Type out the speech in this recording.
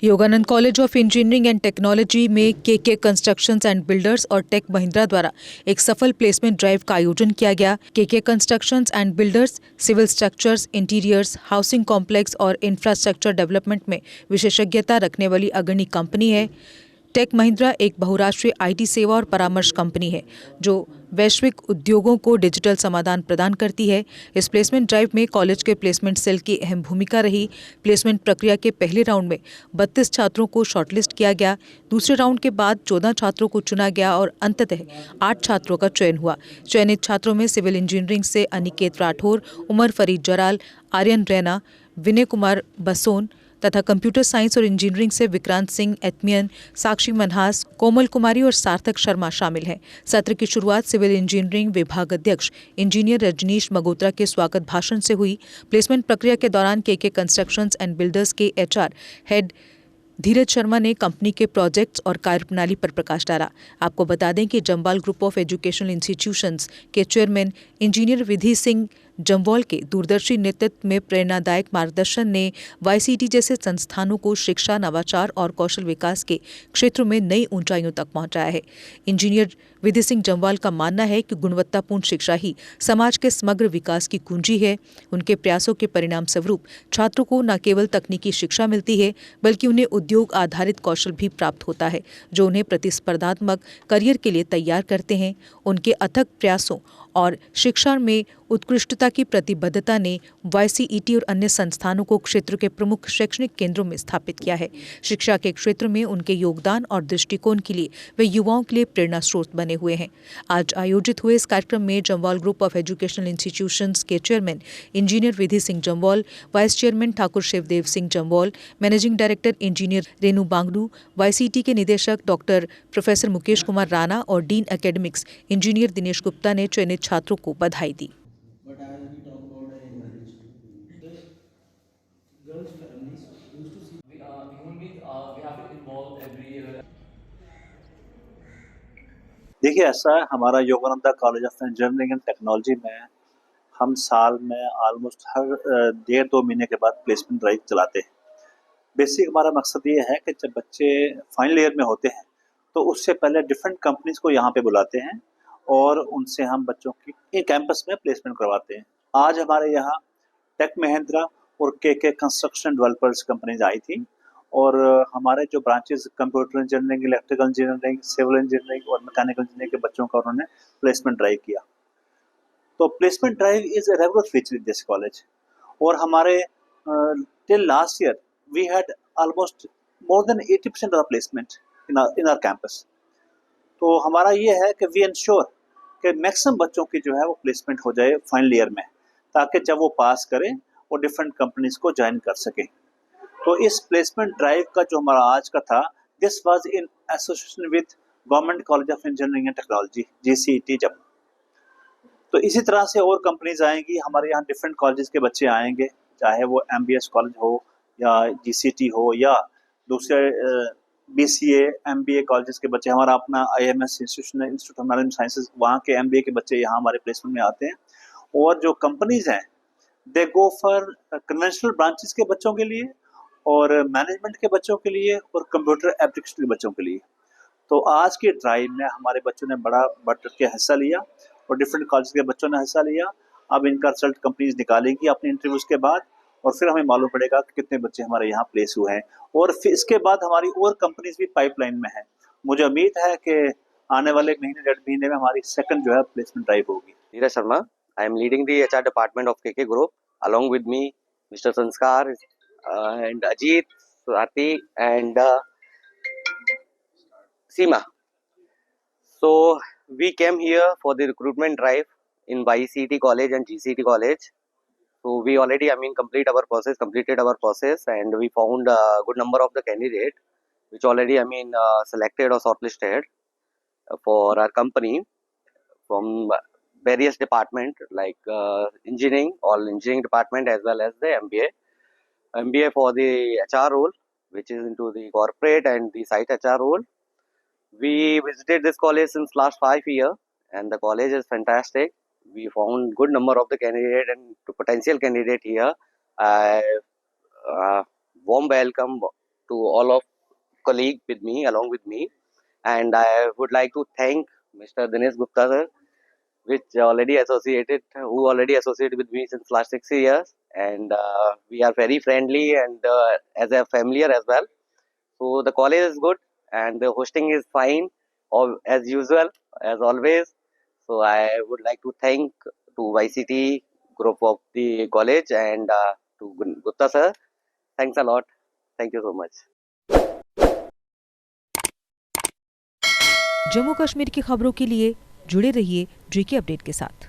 Yogananda college of engineering and technology में के constructions and builders और टेक महिंद्रा द्वारा एक सफल प्लेसमेंट ड्राइव का आयोजन किया गया। K constructions and builders civil structures, interiors, housing complex और इंफ्रास्ट्रक्चर डेवलपमेंट में विशेषज्ञता रखने वाली अग्रणी कंपनी है। टेक महिंद्रा एक बहुराष्ट्रीय आईटी सेवा और परामर्श कंपनी है जो वैश्विक उद्योगों को डिजिटल समाधान प्रदान करती है। इस प्लेसमेंट ड्राइव में कॉलेज के प्लेसमेंट सेल की अहम भूमिका रही। प्लेसमेंट प्रक्रिया के पहले राउंड में 32 छात्रों को शॉर्टलिस्ट किया गया। दूसरे राउंड के बाद 14 छात्रों को चुना गया और अंततः 8 छात्रों का चयन हुआ। चयनित छात्रों में सिविल इंजीनियरिंग से अनिकेत राठौर, उमर फरीद जराल, आर्यन रैना, विनय कुमार बसोन तथा कंप्यूटर साइंस और इंजीनियरिंग से विक्रांत सिंह एतमियन, साक्षी मनहास, कोमल कुमारी और सार्थक शर्मा शामिल हैं। सत्र की शुरुआत सिविल इंजीनियरिंग विभाग अध्यक्ष इंजीनियर रजनीश मगोत्रा के स्वागत भाषण से हुई। प्लेसमेंट प्रक्रिया के दौरान के कंस्ट्रक्शंस एंड बिल्डर्स के एचआर हेड धीरज शर्मा ने कंपनी के प्रोजेक्ट्स और कार्यप्रणाली पर प्रकाश डाला। आपको बता दें कि Jamwal group of educational institutions के चेयरमैन इंजीनियर विधि सिंह जम्वाल के दूरदर्शी नेतृत्व में प्रेरणादायक मार्गदर्शन ने वाईसीटी जैसे संस्थानों को शिक्षा, नवाचार और कौशल विकास के क्षेत्रों में नई ऊंचाइयों तक पहुंचाया है। इंजीनियर विधि सिंह जम्वाल का मानना है कि गुणवत्तापूर्ण शिक्षा ही समाज के समग्र विकास की कुंजी है। उनके प्रयासों के परिणाम स्वरूप छात्रों को न केवल तकनीकी शिक्षा मिलती है बल्कि उन्हें उद्योग आधारित कौशल भी प्राप्त होता है जो उन्हें प्रतिस्पर्धात्मक करियर के लिए तैयार करते हैं। उनके अथक प्रयासों और शिक्षा में उत्कृष्टता की प्रतिबद्धता ने वाईसीईटी और अन्य संस्थानों को क्षेत्र के प्रमुख शैक्षणिक केंद्रों में स्थापित किया है। शिक्षा के क्षेत्र में उनके योगदान और दृष्टिकोण के लिए वे युवाओं के लिए प्रेरणा स्रोत बने हुए हैं। आज आयोजित हुए इस कार्यक्रम में Jamwal group of educational institutions के chairman engineer Vidhi Singh Jamwal, vice chairman Thakur Shivdev Singh Jamwal, managing director engineer Renu Bangdu, YCT के निदेशक डॉक्टर प्रोफेसर मुकेश कुमार राणा और dean academics engineer Dinesh Gupta ने चयनित छात्रों को बधाई दी। But I will be talking about a marriage. The girls' families used to see. Human beings, we have to involve every year. देखिए, ऐसा है हमारा Yogananda college of engineering and technology में हम साल में ऑलमोस्ट हर 1.5-2 महीने के बाद प्लेसमेंट ड्राइव चलाते हैं। बेसिक हमारा मकसद ये है कि जब बच्चे फाइनल ईयर में होते हैं तो उससे पहले डिफरेंट कंपनीज को यहाँ पे बुलाते हैं और उनसे हम बच्चों की कैंपस में प्लेसमेंट करवाते हैं। आज हमारे यहाँ टेक महिंद्रा और के कंस्ट्रक्शन डेवलपर्स कंपनीज आई थी और हमारे जो branches computer engineering, electrical engineering, civil engineering और मैकेनिकल इंजीनियरिंग के बच्चों का उन्होंने प्लेसमेंट ड्राइव किया। तो placement drive is a regular feature in this college और हमारे till last year we had almost more than 80% of placement in our campus. तो हमारा ये है कि वी इंश्योर कि मैक्सिमम बच्चों की जो है वो प्लेसमेंट हो जाए फाइनल ईयर में, ताकि जब वो पास करें वो डिफरेंट कंपनीज को ज्वाइन कर सकें। तो इस प्लेसमेंट ड्राइव का जो हमारा आज का था, this was in association with government college of engineering and technology GCET Jammu. तो इसी तरह से और कंपनीज आएंगी, हमारे यहाँ डिफरेंट कॉलेजेस के बच्चे आएंगे, चाहे वो MBS कॉलेज हो या GCT हो या दूसरे BCA MBA कॉलेजेस के बच्चे। हमारा अपना IMS institute of management sciences, वहाँ के MBA के बच्चे यहाँ हमारे प्लेसमेंट में आते हैं। और जो कंपनीज हैं दे गो फॉर कन्वेंशनल ब्रांचेस के बच्चों के लिए और मैनेजमेंट के बच्चों के लिए और कंप्यूटर एप्लीकेशन के बच्चों के लिए। तो आज के ड्राइव में हमारे बच्चों ने बड़ा बढ़ के हिस्सा लिया और डिफरेंट कॉलेज के बच्चों ने हिस्सा लिया। अब इनका रिजल्ट कंपनीज निकालेंगी अपने इंटरव्यूज के बाद और फिर हमें मालूम पड़ेगा कि कितने बच्चे हमारे यहाँ प्लेस हुए हैं और फिर इसके बाद हमारी और कंपनीज भी पाइपलाइन में है। मुझे उम्मीद है कि आने वाले महीने 1.5 महीने में हमारी सेकंड जो है प्लेसमेंट ड्राइव होगी। धीरज Sharma, I am leading the HR department of KK Group. Along with me, Mr. Sanskar and Ajit, Swati and Seema. So we came here for the recruitment drive in YCT College and GCT College. So we already, completed our process, and we found a good number of the candidate, which already, selected or shortlisted for our company from various department like engineering, all engineering department as well as the MBA for the HR role, which is into the corporate and the site HR role. We visited this college since last 5 years, and the college is fantastic. We found good number of the candidate and potential candidate here. Warm welcome to all of colleague with me, along with me. And I would like to thank Mr. Dinesh Gupta sir, who already associated with me since last 6 years. And we are very friendly and as a familiar as well. So the college is good and the hosting is fine, as usual, as always. So I would like to thank to YCT group of the college and to Gupta sir. Thanks a lot. Thank you so much. Jammu Kashmir की खबरों के लिए जुड़े रहिए GK update के साथ।